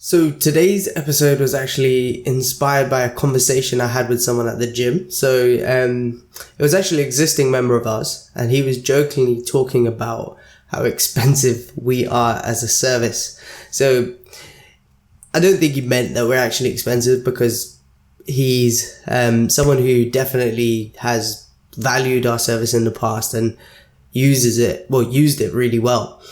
So today's episode was actually inspired by a conversation I had with someone at the gym. So it was actually an existing member of ours, and he was jokingly talking about how expensive we are as a service. So I don't think he meant that we're actually expensive, because he's someone who definitely has valued our service in the past and used it really well.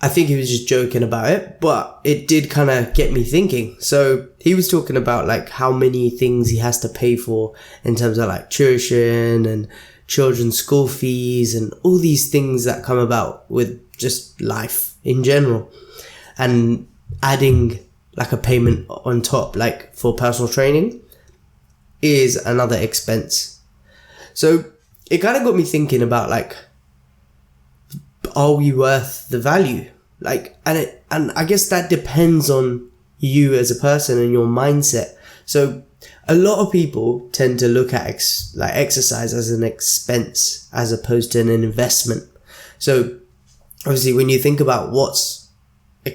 I think he was just joking about it, but it did kind of get me thinking. So he was talking about like how many things he has to pay for in terms of like tuition and children's school fees and all these things that come about with just life in general. And adding like a payment on top, like for personal training, is another expense. So it kind of got me thinking about like, are we worth the value? Like, and I guess that depends on you as a person and your mindset. So a lot of people tend to look at exercise as an expense as opposed to an investment. So obviously when you think about what the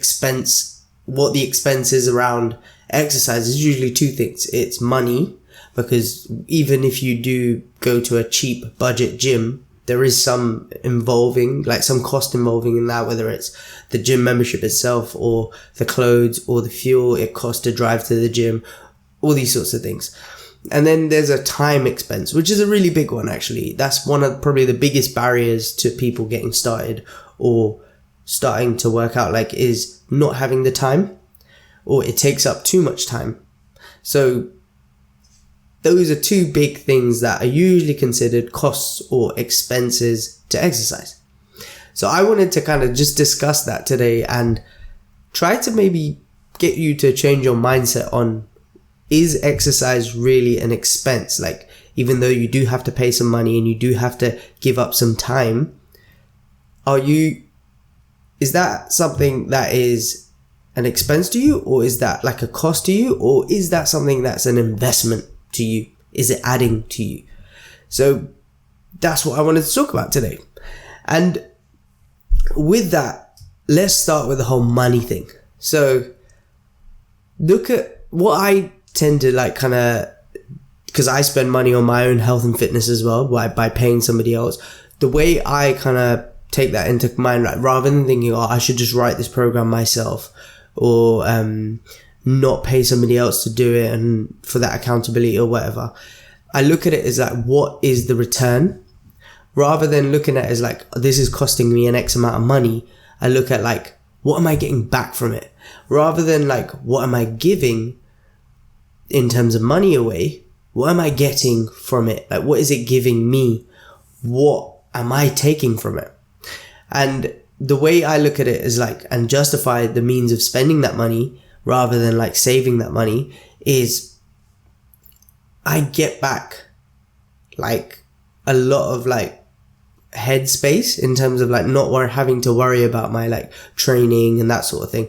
expense is around exercise, is usually two things. It's money, because even if you do go to a cheap budget gym, there is some cost involving in that, whether it's the gym membership itself or the clothes or the fuel it costs to drive to the gym, all these sorts of things. And then there's a time expense, which is a really big one, actually. That's one of probably the biggest barriers to people getting started or starting to work out, like, is not having the time, or it takes up too much time. So those are two big things that are usually considered costs or expenses to exercise. So I wanted to kind of just discuss that today and try to maybe get you to change your mindset on, is exercise really an expense? Like, even though you do have to pay some money and you do have to give up some time, is that something that is an expense to you, or is that like a cost to you, or is that something that's an investment to you? Is it adding to you? So that's what I wanted to talk about today. And with that, let's start with the whole money thing. So look at what I tend to like, kind of, because I spend money on my own health and fitness as well by paying somebody else. The way I kind of take that into mind, like, rather than thinking, I should just write this program myself, or not pay somebody else to do it and for that accountability or whatever, I look at it as like, what is the return? Rather than looking at it as like, this is costing me an X amount of money, I look at like, what am I getting back from it? Rather than like, what am I giving in terms of money away? What am I getting from it? Like, what is it giving me? What am I taking from it? And the way I look at it is like, and justify the means of spending that money rather than like saving that money, is I get back like a lot of like headspace in terms of like not having to worry about my like training and that sort of thing.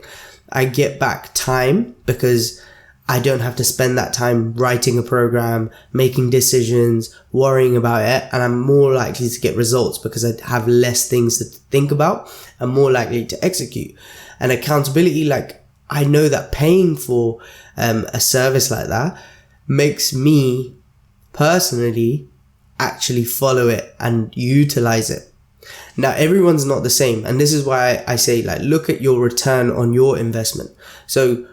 I get back time because I don't have to spend that time writing a program, making decisions, worrying about it, and I'm more likely to get results because I have less things to think about and more likely to execute. And accountability, like, I know that paying for a service like that makes me personally actually follow it and utilize it. Now, everyone's not the same. And this is why I say, like, look at your return on your investment. So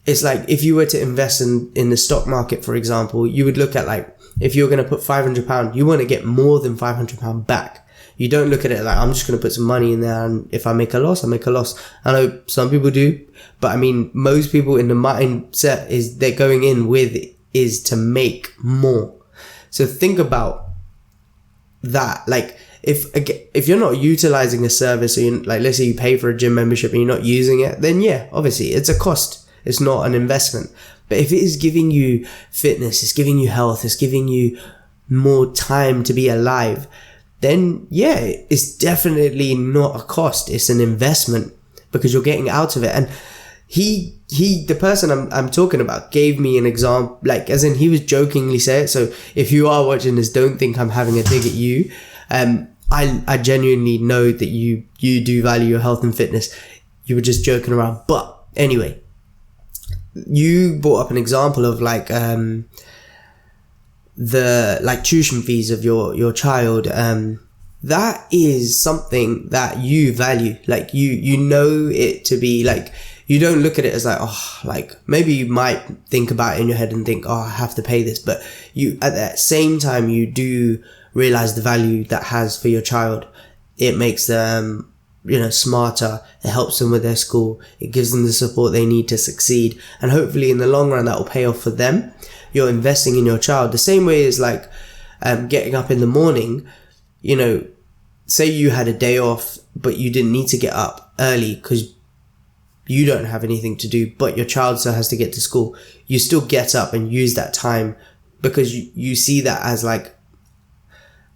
it's like, if you were to invest in the stock market, for example, you would look at like, if you're going to put £500, you want to get more than £500 back. You don't look at it like, I'm just going to put some money in there, and if I make a loss, I make a loss. I know some people do, but I mean, most people in the mindset is they're going in with is to make more. So think about that. Like, if you're not utilizing a service, or like, let's say you pay for a gym membership and you're not using it, then yeah, obviously it's a cost. It's not an investment. But if it is giving you fitness, it's giving you health, it's giving you more time to be alive, then yeah, it's definitely not a cost. It's an investment because you're getting out of it. And the person I'm talking about gave me an example, like, as in, he was jokingly saying it. So if you are watching this, don't think I'm having a dig at you. I genuinely know that you do value your health and fitness. You were just joking around. But anyway, you brought up an example of like the like tuition fees of your child. That is something that you value. Like you know it to be like, you don't look at it as like, oh, like maybe you might think about it in your head and think, oh, I have to pay this, but you at that same time you do realize the value that has for your child. It makes them smarter. It helps them with their school. It gives them the support they need to succeed, and hopefully in the long run that will pay off for them. You're investing in your child the same way as like getting up in the morning. Say you had a day off but you didn't need to get up early because you don't have anything to do, but your child still has to get to school. You still get up and use that time because you see that as like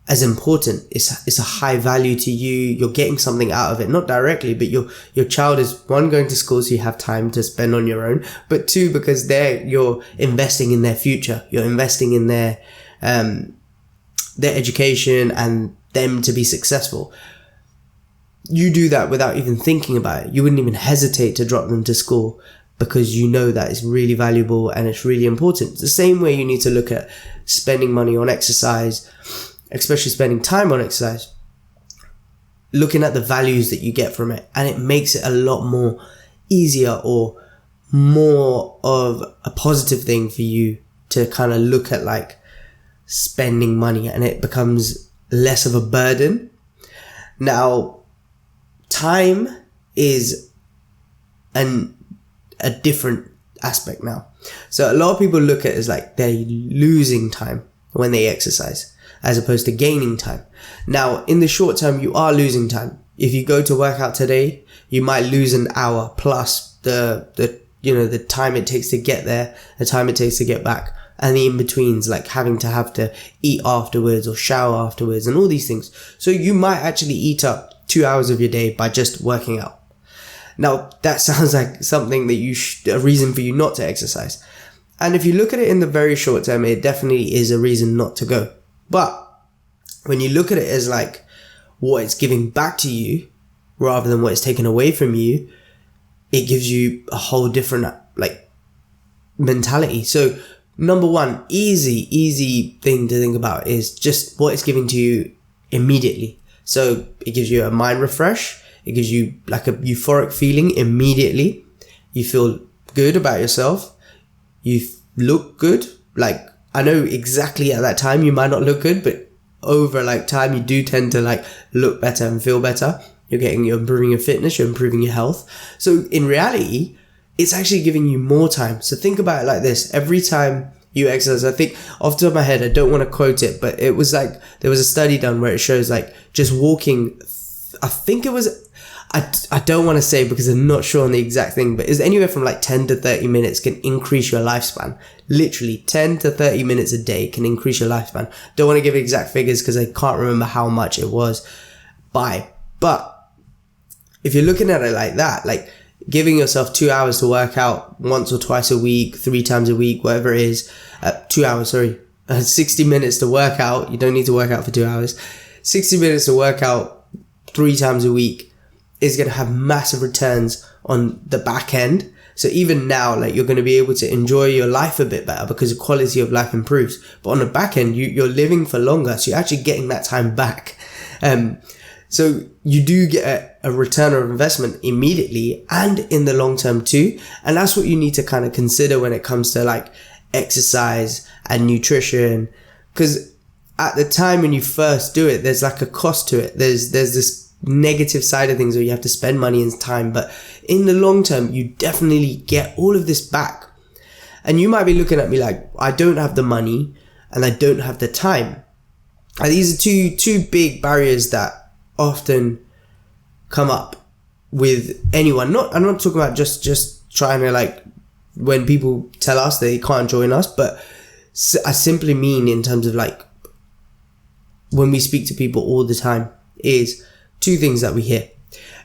as important. It's a high value to you. You're getting something out of it, not directly, but your child is, one, going to school so you have time to spend on your own, but two, because you're investing in their future. You're investing in their education and them to be successful. You do that without even thinking about it. You wouldn't even hesitate to drop them to school because you know that it's really valuable and it's really important. It's the same way you need to look at spending money on exercise, especially spending time on exercise, looking at the values that you get from it, and it makes it a lot more easier or more of a positive thing for you to kind of look at like spending money, and it becomes less of a burden. Now, time is a different aspect now. So a lot of people look at it as like they're losing time when they exercise as opposed to gaining time. Now, in the short term, you are losing time. If you go to work out today, you might lose an hour plus the time it takes to get there, the time it takes to get back, and the in-betweens, like having to eat afterwards or shower afterwards and all these things. So you might actually eat up 2 hours of your day by just working out. Now, that sounds like something that a reason for you not to exercise. And if you look at it in the very short term, it definitely is a reason not to go. But when you look at it as like what it's giving back to you rather than what it's taken away from you, it gives you a whole different like mentality. So number one, easy thing to think about is just what it's giving to you immediately. So it gives you a mind refresh. It gives you like a euphoric feeling immediately. You feel good about yourself. You look good. Like, I know exactly at that time you might not look good, but over like time you do tend to like look better and feel better. You're improving your fitness, you're improving your health. So in reality, it's actually giving you more time. So think about it like this. Every time you exercise, I think off the top of my head, I don't want to quote it, but it was like, there was a study done where it shows like just walking, I think it was, I don't want to say because I'm not sure on the exact thing, but it's anywhere from like 10 to 30 minutes can increase your lifespan. Literally 10 to 30 minutes a day can increase your lifespan. Don't want to give exact figures because I can't remember how much it was by. But if you're looking at it like that, like giving yourself 2 hours to work out once or twice a week, 3 times a week, whatever it is, 60 minutes to work out. You don't need to work out for 2 hours. 60 minutes to work out 3 times a week is going to have massive returns on the back end. So even now, like, you're going to be able to enjoy your life a bit better because the quality of life improves. But on the back end, you're living for longer. So you're actually getting that time back. So you do get a return of investment immediately and in the long term too. And that's what you need to kind of consider when it comes to like exercise and nutrition. Because at the time when you first do it, there's like a cost to it. There's this negative side of things where you have to spend money and time. But in the long term, you definitely get all of this back. And you might be looking at me like, I don't have the money and I don't have the time. And these are two big barriers that often come up with anyone. I'm not talking about just trying to like when people tell us they can't join us, but I simply mean in terms of like when we speak to people all the time is 2 things that we hear.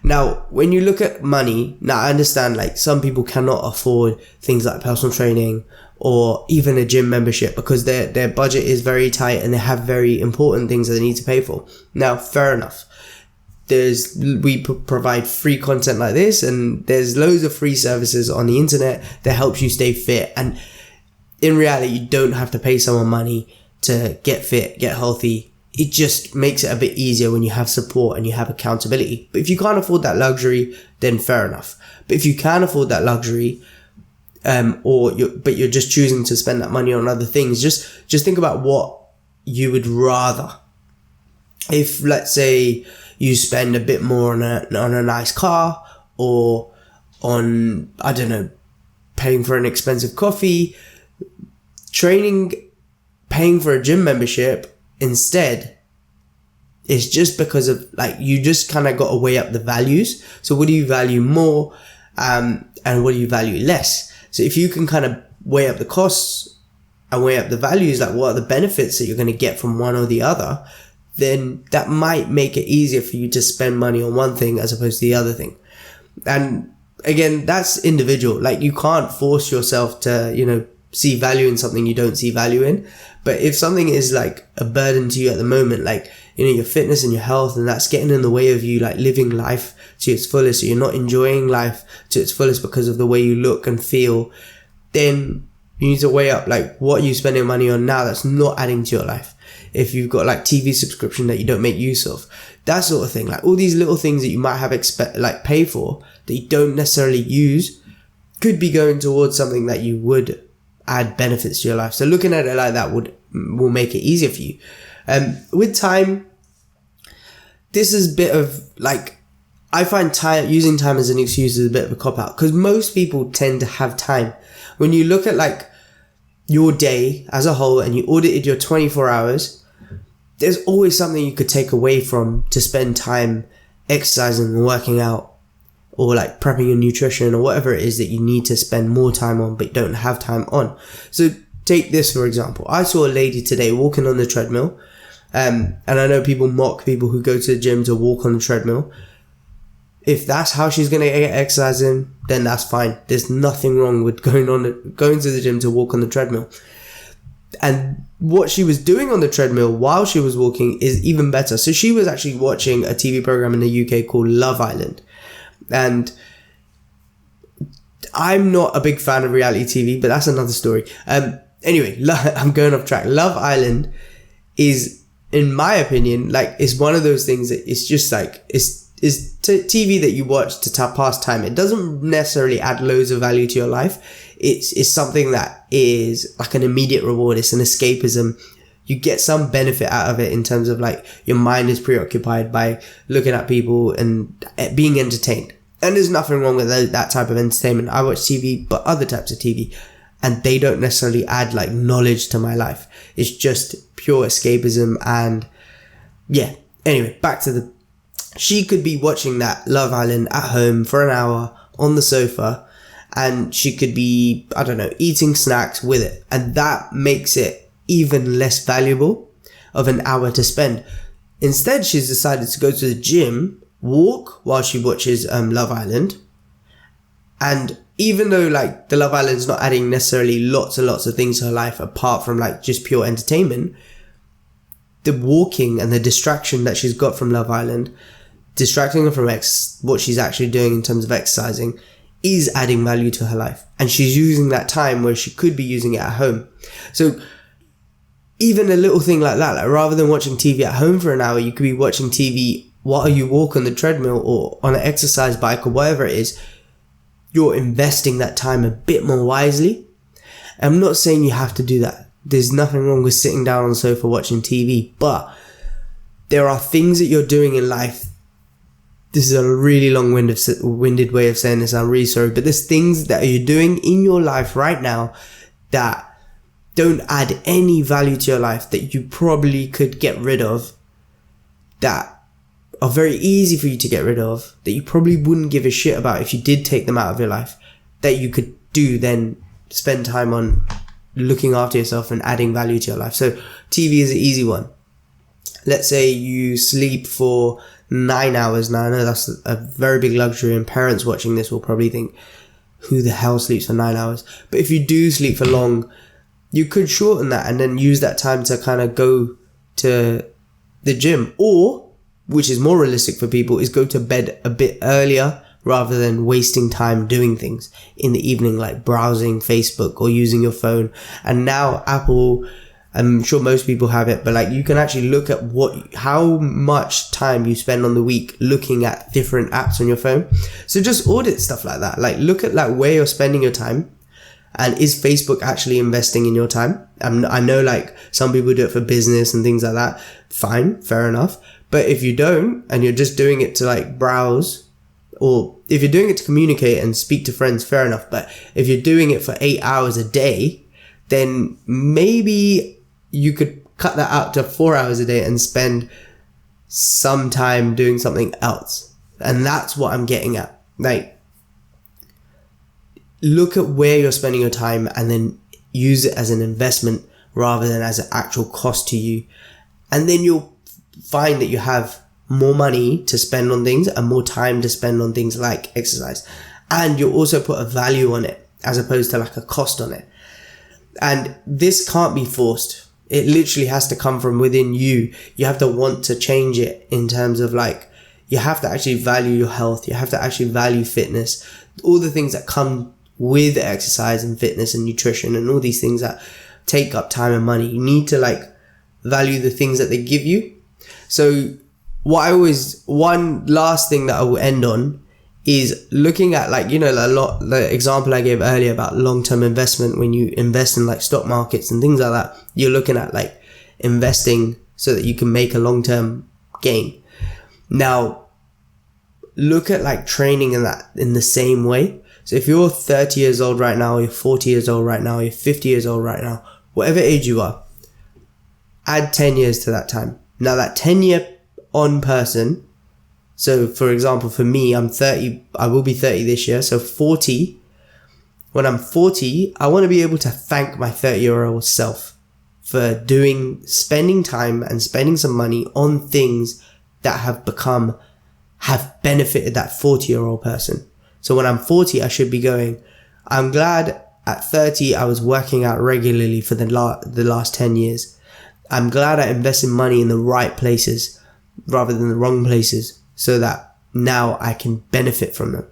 Now, when you look at money, now I understand like some people cannot afford things like personal training or even a gym membership because their budget is very tight and they have very important things that they need to pay for. Now, fair enough. we provide free content like this, and there's loads of free services on the internet that helps you stay fit. And in reality, you don't have to pay someone money to get fit, get healthy. It just makes it a bit easier when you have support and you have accountability. But if you can't afford that luxury, then fair enough. But if you can afford that luxury, but you're just choosing to spend that money on other things, just think about what you would rather. If, let's say, you spend a bit more on a nice car, or on, I don't know, paying for an expensive coffee, paying for a gym membership instead, is just because of, like, you just kind of got to weigh up the values. So what do you value more, and what do you value less? So if you can kind of weigh up the costs and weigh up the values, like what are the benefits that you're going to get from one or the other, then that might make it easier for you to spend money on one thing as opposed to the other thing. And again, that's individual. Like, you can't force yourself to, see value in something you don't see value in. But if something is like a burden to you at the moment, like, your fitness and your health, and that's getting in the way of you, like, living life to its fullest, so you're not enjoying life to its fullest because of the way you look and feel, then you need to weigh up, like, what you're spending money on now that's not adding to your life. If you've got, like, TV subscription that you don't make use of, that sort of thing, like all these little things that you might have pay for that you don't necessarily use, could be going towards something that you would add benefits to your life. So looking at it like that will make it easier for you. With time, this is a bit of, like, I find using time as an excuse is a bit of a cop-out, because most people tend to have time. When you look at, like, your day as a whole and you audited your 24 hours, there's always something you could take away from to spend time exercising and working out, or like prepping your nutrition, or whatever it is that you need to spend more time on but don't have time on. So take this for example. I saw a lady today walking on the treadmill, and I know people mock people who go to the gym to walk on the treadmill. If that's how she's going to get exercise in, then that's fine. There's nothing wrong with going to the gym to walk on the treadmill. And what she was doing on the treadmill while she was walking is even better. So she was actually watching a TV program in the UK called Love Island. And I'm not a big fan of reality TV, but that's another story. Anyway, I'm going off track. Love Island is, in my opinion, like, it's one of those things that it's just like, it's TV that you watch to pass time. It doesn't necessarily add loads of value to your life. It's something that is like an immediate reward. It's an escapism. You get some benefit out of it in terms of, like, your mind is preoccupied by looking at people and being entertained. And there's nothing wrong with that type of entertainment. I watch TV, but other types of TV, and they don't necessarily add, like, knowledge to my life. It's just pure escapism. And yeah, anyway, she could be watching that Love Island at home for an hour on the sofa, and she could be, I don't know, eating snacks with it. And that makes it even less valuable of an hour to spend. Instead, she's decided to go to the gym, walk while she watches Love Island. And even though, like, the Love Island's not adding necessarily lots and lots of things to her life apart from, like, just pure entertainment, the walking and the distraction that she's got from Love Island, distracting her from what she's actually doing in terms of exercising, is adding value to her life. And she's using that time where she could be using it at home. So even a little thing like that, like, rather than watching TV at home for an hour, you could be watching TV while you walk on the treadmill or on an exercise bike or whatever it is. You're investing that time a bit more wisely. I'm not saying you have to do that. There's nothing wrong with sitting down on the sofa watching TV, but there are things that you're doing in life. This is a really long-winded way of saying this. I'm really sorry, but there's things that you're doing in your life right now that don't add any value to your life, that you probably could get rid of, that are very easy for you to get rid of, that you probably wouldn't give a shit about if you did take them out of your life, that you could then spend time on looking after yourself and adding value to your life. So TV is an easy one. Let's say you sleep for 9 hours. Now, I know that's a very big luxury, and parents watching this will probably think, who the hell sleeps for 9 hours? But if you do sleep for long, you could shorten that and then use that time to kind of go to the gym. Or which is more realistic for people, is go to bed a bit earlier rather than wasting time doing things in the evening, like browsing Facebook or using your phone. And now Apple, I'm sure most people have it, but like you can actually look at how much time you spend on the week looking at different apps on your phone. So just audit stuff like that. Like look at like where you're spending your time, and is Facebook actually investing in your time? I know like some people do it for business and things like that. Fine, fair enough. But if you don't, and you're just doing it to like browse, or if you're doing it to communicate and speak to friends, fair enough. But if you're doing it for 8 hours a day, then maybe you could cut that out to 4 hours a day and spend some time doing something else. And that's what I'm getting at. Like, look at where you're spending your time and then use it as an investment rather than as an actual cost to you. And then you'll find that you have more money to spend on things and more time to spend on things like exercise. And you'll also put a value on it as opposed to like a cost on it. And this can't be forced. It literally has to come from within you. You have to want to change it in terms of like, you have to actually value your health. You have to actually value fitness, all the things that come with exercise and fitness and nutrition and all these things that take up time and money. You need to like value the things that they give you. So one last thing that I will end on is looking at like, the example I gave earlier about long-term investment. When you invest in like stock markets and things like that, you're looking at like investing so that you can make a long-term gain. Now, look at like training in the same way. So if you're 30 years old right now, you're 40 years old right now, you're 50 years old right now, whatever age you are, add 10 years to that time. Now that 10-year on person, so for example, for me, I'm 30, I will be 30 this year. So 40, when I'm 40, I want to be able to thank my 30-year-old self for spending time and spending some money on things that have benefited that 40-year-old person. So when I'm 40, I should be going, I'm glad at 30, I was working out regularly for the last 10 years. I'm glad I invested money in the right places rather than the wrong places so that now I can benefit from them.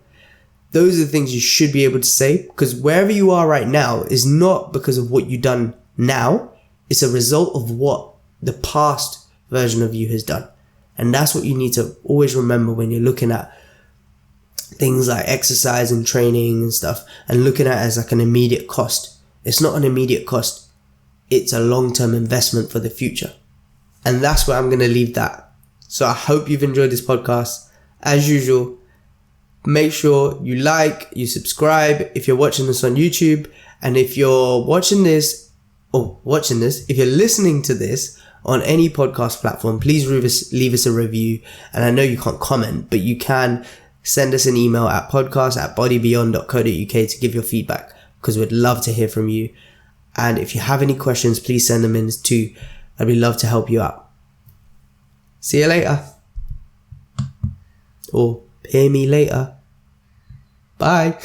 Those are the things you should be able to say, because wherever you are right now is not because of what you've done now. It's a result of what the past version of you has done. And that's what you need to always remember when you're looking at things like exercise and training and stuff, and looking at it as like an immediate cost. It's not an immediate cost. It's a long-term investment for the future. And that's where I'm going to leave that. So I hope you've enjoyed this podcast. As usual, make sure you like, you subscribe if you're watching this on YouTube. And if you're if you're listening to this on any podcast platform, please leave us a review. And I know you can't comment, but you can send us an email at podcast@bodybeyond.co.uk to give your feedback, because we'd love to hear from you. And if you have any questions, please send them in too. I'd be love to help you out. See you later. Or hear me later. Bye.